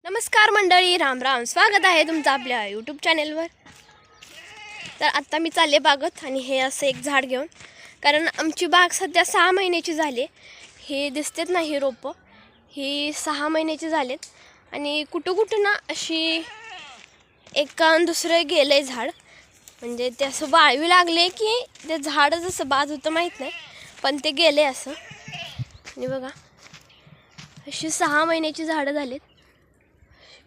नमस्कार मंडळी, राम राम. स्वागत आहे तुमचं आपल्या यूट्यूब चॅनेलवर. तर आत्ता मी चालले बागेत आणि हे असं एक झाड घेऊन, कारण आमची बाग सध्या 6 महिन्याची झाली. हे दिसतेत ना ही रोपं, ही 6 महिन्याची झालेत आणि कुठं कुठं ना अशी एकान दुसरं गेलं आहे झाड. म्हणजे ते असं वाळवी लागले की ते झाडच असं बाद होतं माहीत नाही, पण ते गेले असं. आणि बघा अशी 6 महिन्याची झाडं झालीत.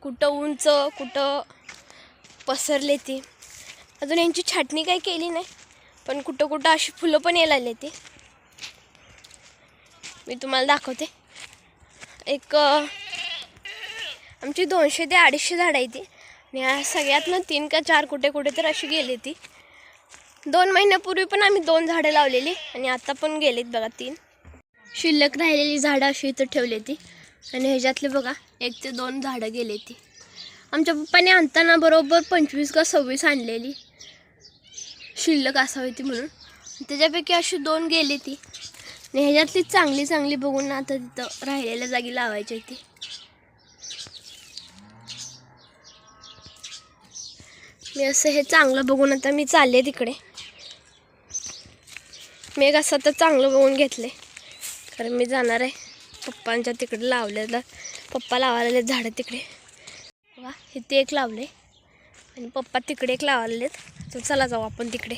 कुठं उंच कुठं पसरले ती. अजून यांची छाटणी काही केली नाही, पण कुठं कुठं अशी फुलं पण यायला लागली ती. मी तुम्हाला दाखवते. एक आमची 200 ते 250 झाडं आहे ती आणि या सगळ्यातनं 3 का 4 कुठे कुठे तर अशी गेली ती. 2 महिन्यापूर्वी पण आम्ही 2 झाडं लावलेली आणि आता पण गेलीत बघा 3. शिल्लक राहिलेली झाडं अशी इथं ठेवली ती आणि ह्याच्यातले बघा 1 ते 2 झाडं गेले ती. आमच्या पप्पाने आणताना बरोबर 25 का 26 आणलेली शिल्लक असावी ती म्हणून. त्याच्यापैकी अशी 2 गेली ती आणि ह्याच्यातली चांगली चांगली बघून आता तिथं राहिलेल्या जागी लावायची ती. मी असं हे चांगलं बघून आता मी चालले तिकडे. मी एक असं तर चांगलं बघून घेतले, कारण मी जाणार आहे पप्पांच्या तिकडे लावलेलं. पप्पा लावायला झाडं तिकडे बघा, इथे एक लावले आणि पप्पा तिकडे एक लावलेत. तर चला जाऊ आपण तिकडे.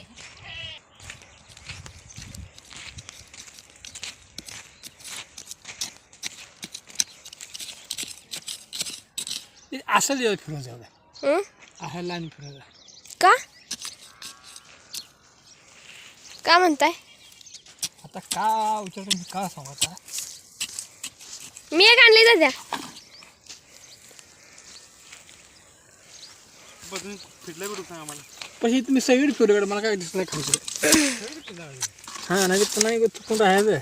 असं फिरून जाऊ असं लाईन फिरून जा. का का म्हणताय? आता का विचारतो मी, का सांगू आता. मी एक आणली दाद्या. पण ही तुम्ही सगळी फिरकडे मला काय दिसत नाही खायचं. हां नाही पुन्हा चुकून राहायचं.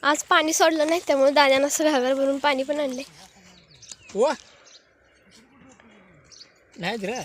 आज पाणी सोडलं नाही, त्यामुळे दाद्यानं असं घागर भरून पाणी पण आणले. वा नाही रे.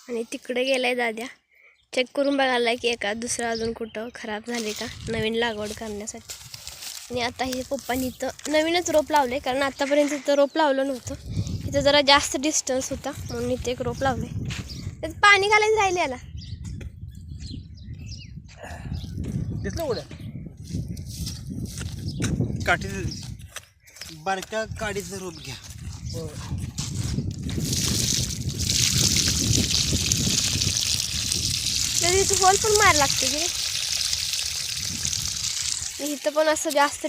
आणि तिकडे गेलाय दाद्या. चेक करून बघायला की एका दुसरा अजून कुठं खराब झाले का नवीन लागवड करण्यासाठी. आणि आता हे पप्पांनी इथं नवीनच रोप लावले, कारण आतापर्यंत इथं रोप लावलं नव्हतं. इथं जरा जास्त डिस्टन्स होता म्हणून इथे एक रोप लावले. त्यात पाणी घालायचं राहिले याला. दिसलं उड्या काठी बारक्या काडीचं रोप घ्या. तरी इथं होल पण मार लागते की इथं पण असं जास्त